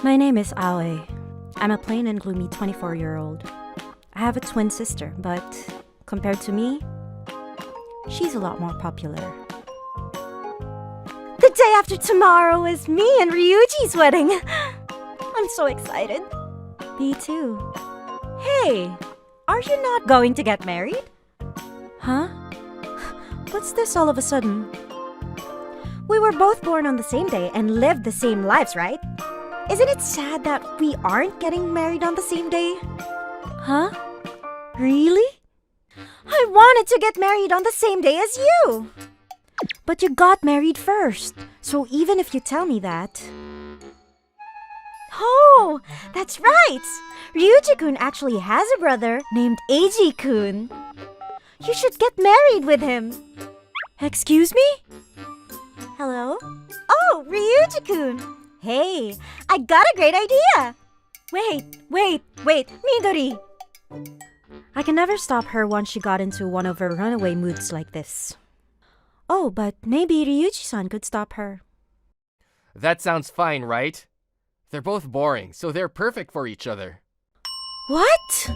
My name is Aoi. I'm a plain and gloomy 24-year-old. I have a twin sister, but compared to me, she's a lot more popular. The day after tomorrow is me and Ryuji's wedding. I'm so excited. Me too. Hey, are you not going to get married? Huh? What's this all of a sudden? We were both born on the same day and lived the same lives, right? Isn't it sad that we aren't getting married on the same day? Huh? Really? I wanted to get married on the same day as you. But you got married first, so even if you tell me that... Oh, that's right! Ryuji-kun actually has a brother named Eiji-kun. You should get married with him. Excuse me? Hello? Oh, Ryuji-kun! Hey, I got a great idea! Wait, Midori! I can never stop her once she got into one of her runaway moods like this. Oh, but maybe Ryuji-san could stop her. That sounds fine, right? They're both boring, so they're perfect for each other. What?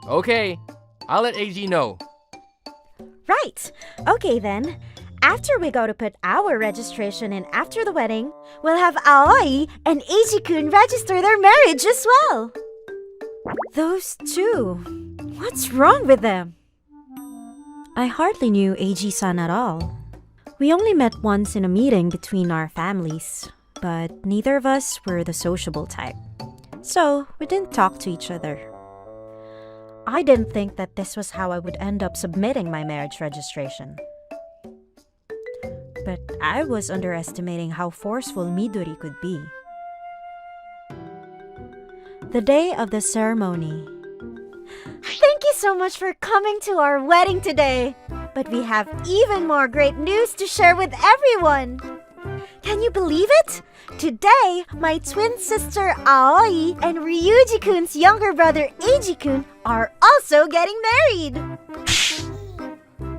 Okay, I'll let AG know. Right! Okay then. After we go to put our registration in after the wedding, we'll have Aoi and Eiji-kun register their marriage as well. Those two. What's wrong with them? I hardly knew Eiji-san at all. We only met once in a meeting between our families, but neither of us were the sociable type. So we didn't talk to each other. I didn't think that this was how I would end up submitting my marriage registration. But I was underestimating how forceful Midori could be. The day of the ceremony. Thank you so much for coming to our wedding today. But we have even more great news to share with everyone. Can you believe it? Today, my twin sister Aoi and Ryuji-kun's younger brother Eiji-kun are also getting married.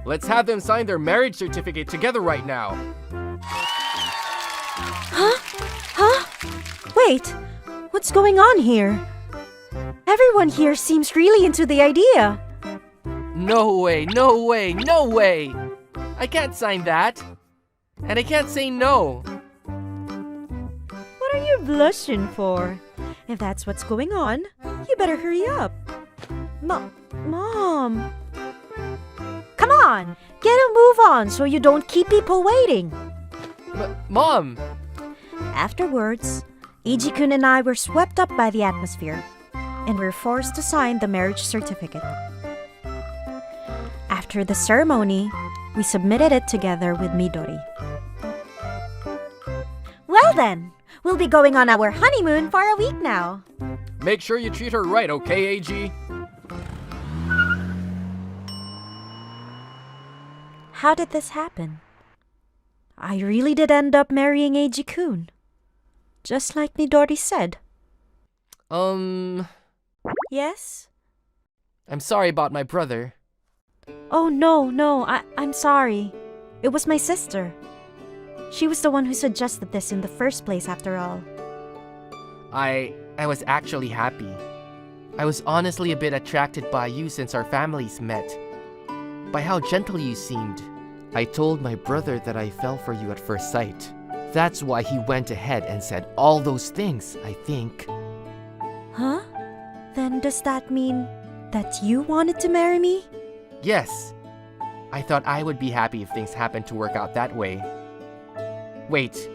Let's have them sign their marriage certificate together right now. Huh? Wait, what's going on here? Everyone here seems really into the idea. No way, no way, no way! I can't sign that. And I can't say no. What are you blushing for? If that's what's going on, you better hurry up. Mom. Come on, get a move on so you don't keep people waiting. Mom! Afterwards, Eiji-kun and I were swept up by the atmosphere and were forced to sign the marriage certificate. After the ceremony, we submitted it together with Midori. Well then, we'll be going on our honeymoon for a week now. Make sure you treat her right, okay, AG? How did this happen? I really did end up marrying Eiji-kun. Just like Midori said. Yes? I'm sorry about my brother. Oh, no, I'm sorry. It was my sister. She was the one who suggested this in the first place, after all. I was actually happy. I was honestly a bit attracted by you since our families met. By how gentle you seemed. I told my brother that I fell for you at first sight. That's why he went ahead and said all those things, I think. Huh? Then does that mean that you wanted to marry me? Yes. I thought I would be happy if things happened to work out that way. Wait.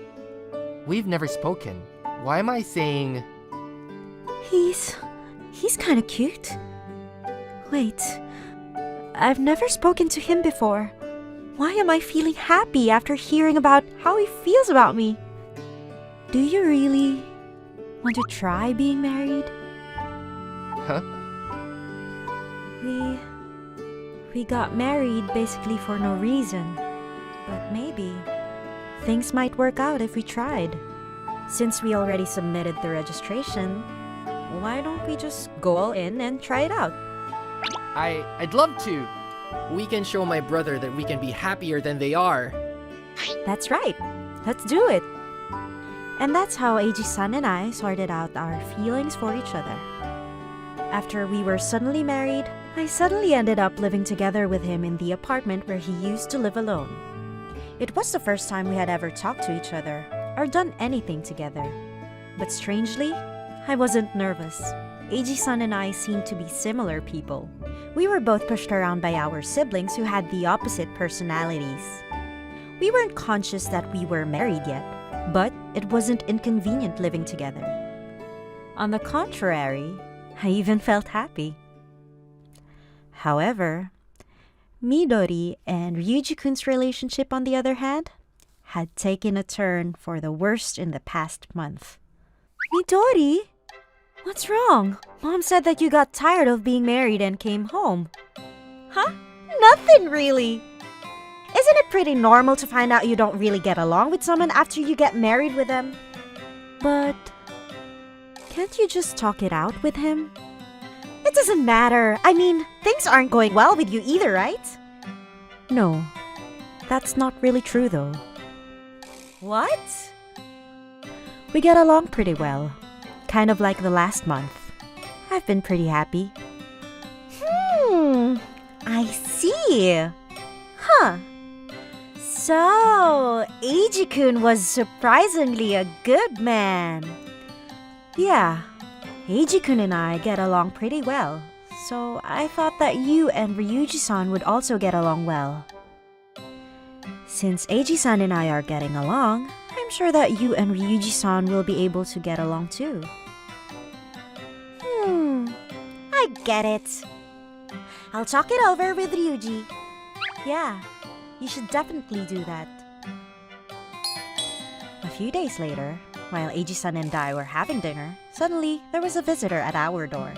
We've never spoken. Why am I saying... He's kind of cute. Wait. I've never spoken to him before. Why am I feeling happy after hearing about how he feels about me? Do you really want to try being married? Huh? We got married basically for no reason. But maybe things might work out if we tried. Since we already submitted the registration, why don't we just go all in and try it out? I'd love to. We can show my brother that we can be happier than they are. That's right. Let's do it. And that's how Eiji-san and I sorted out our feelings for each other. After we were suddenly married, I suddenly ended up living together with him in the apartment where he used to live alone. It was the first time we had ever talked to each other or done anything together. But strangely, I wasn't nervous. Eiji-san and I seemed to be similar people. We were both pushed around by our siblings who had the opposite personalities. We weren't conscious that we were married yet, but it wasn't inconvenient living together. On the contrary, I even felt happy. However, Midori and Ryuji-kun's relationship, on the other hand, had taken a turn for the worst in the past month. Midori? What's wrong? Mom said that you got tired of being married and came home. Huh? Nothing really. Isn't it pretty normal to find out you don't really get along with someone after you get married with them? But can't you just talk it out with him? It doesn't matter. I mean, things aren't going well with you either, right? No, that's not really true though. What? We get along pretty well, kind of like the last month. I've been pretty happy. I see. Huh. So, Eiji-kun was surprisingly a good man. Yeah, Eiji-kun and I get along pretty well, so I thought that you and Ryuji-san would also get along well. Since Eiji-san and I are getting along, I'm sure that you and Ryuji-san will be able to get along too. I get it. I'll talk it over with Ryuji. Yeah, you should definitely do that. A few days later, while Eiji-san and I were having dinner, suddenly there was a visitor at our door.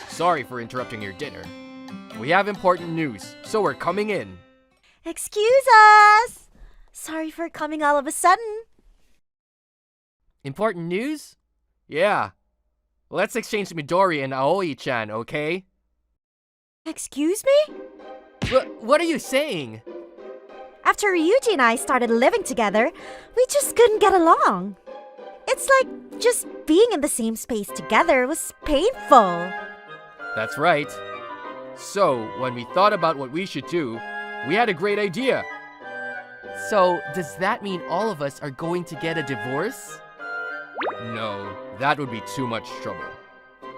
Sorry for interrupting your dinner. We have important news, so we're coming in. Excuse us. Sorry for coming all of a sudden. Important news? Yeah. Let's exchange Midori and Aoi-chan, okay? Excuse me? What are you saying? After Ryuji and I started living together, we just couldn't get along. It's like just being in the same space together was painful. That's right. So, when we thought about what we should do, we had a great idea. So, does that mean all of us are going to get a divorce? No, that would be too much trouble.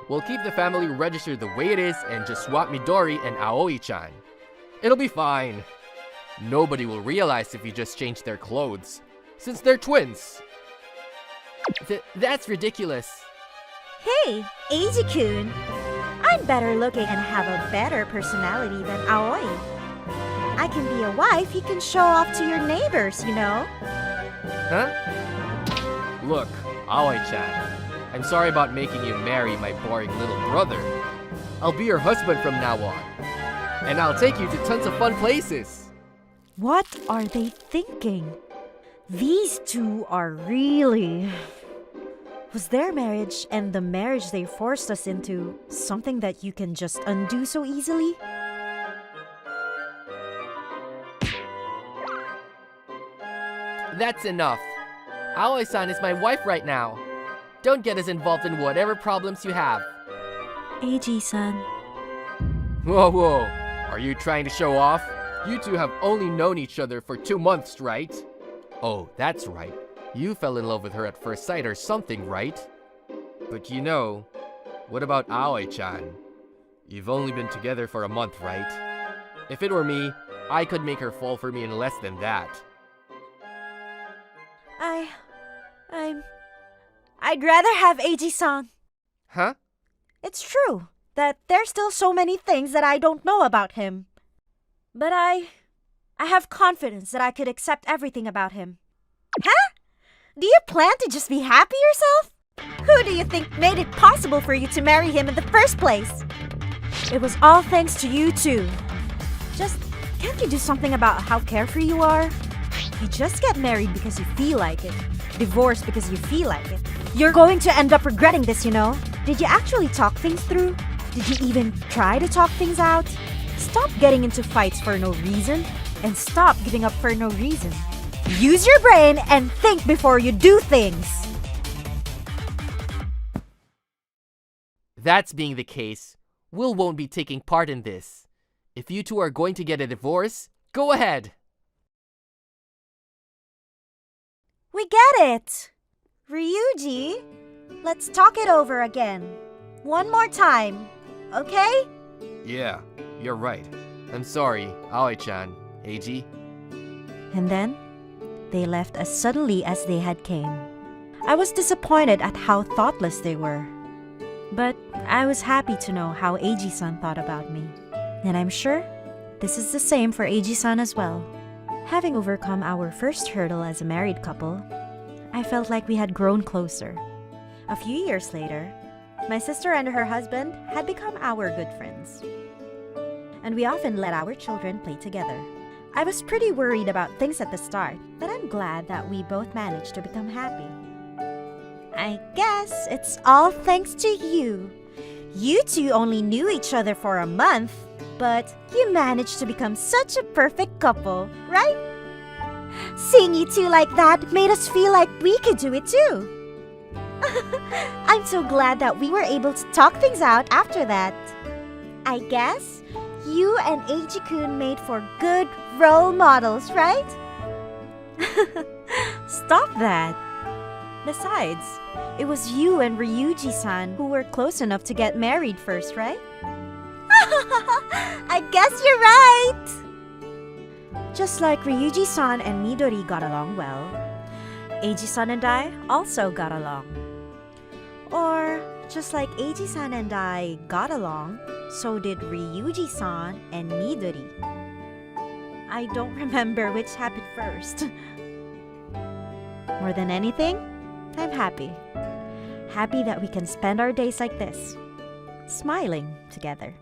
We'll keep the family registered the way it is and just swap Midori and Aoi-chan. It'll be fine. Nobody will realize if you just change their clothes, since they're twins. That's ridiculous. Hey, Eiji-kun. I'm better looking and have a better personality than Aoi. I can be a wife you can show off to your neighbors, you know? Huh? Look, Aoi-chan, I'm sorry about making you marry my boring little brother. I'll be your husband from now on. And I'll take you to tons of fun places. What are they thinking? These two are really... Was their marriage and the marriage they forced us into something that you can just undo so easily? That's enough. Aoi-san is my wife right now. Don't get us involved in whatever problems you have. Eiji-san. Whoa. Are you trying to show off? You two have only known each other for 2 months, right? Oh, that's right. You fell in love with her at first sight or something, right? But you know, what about Aoi-chan? You've only been together for a month, right? If it were me, I could make her fall for me in less than that. I'd rather have Eiji-san. Huh? It's true that there's still so many things that I don't know about him. But I have confidence that I could accept everything about him. Huh? Do you plan to just be happy yourself? Who do you think made it possible for you to marry him in the first place? It was all thanks to you two. Just, can't you do something about how carefree you are? You just get married because you feel like it. Divorced because you feel like it. You're going to end up regretting this, you know? Did you actually talk things through? Did you even try to talk things out? Stop getting into fights for no reason and stop giving up for no reason. Use your brain and think before you do things. That's being the case, Will won't be taking part in this. If you two are going to get a divorce, go ahead. We get it. Ryuji, let's talk it over again. One more time, okay? Yeah, you're right. I'm sorry, Aoi-chan, Eiji. And then, they left as suddenly as they had came. I was disappointed at how thoughtless they were. But I was happy to know how Eiji-san thought about me. And I'm sure this is the same for Eiji-san as well. Having overcome our first hurdle as a married couple, I felt like we had grown closer. A few years later, my sister and her husband had become our good friends. And we often let our children play together. I was pretty worried about things at the start, but I'm glad that we both managed to become happy. I guess it's all thanks to you. You two only knew each other for a month, but you managed to become such a perfect couple, right? Seeing you two like that made us feel like we could do it too. I'm so glad that we were able to talk things out after that. I guess you and Eiji-kun made for good role models, right? Stop that! Besides, it was you and Ryuji-san who were close enough to get married first, right? I guess you're right! Just like Ryuji-san and Midori got along well, Eiji-san and I also got along. Or, just like Eiji-san and I got along, so did Ryuji-san and Midori. I don't remember which happened first. More than anything, I'm happy. Happy that we can spend our days like this, smiling together.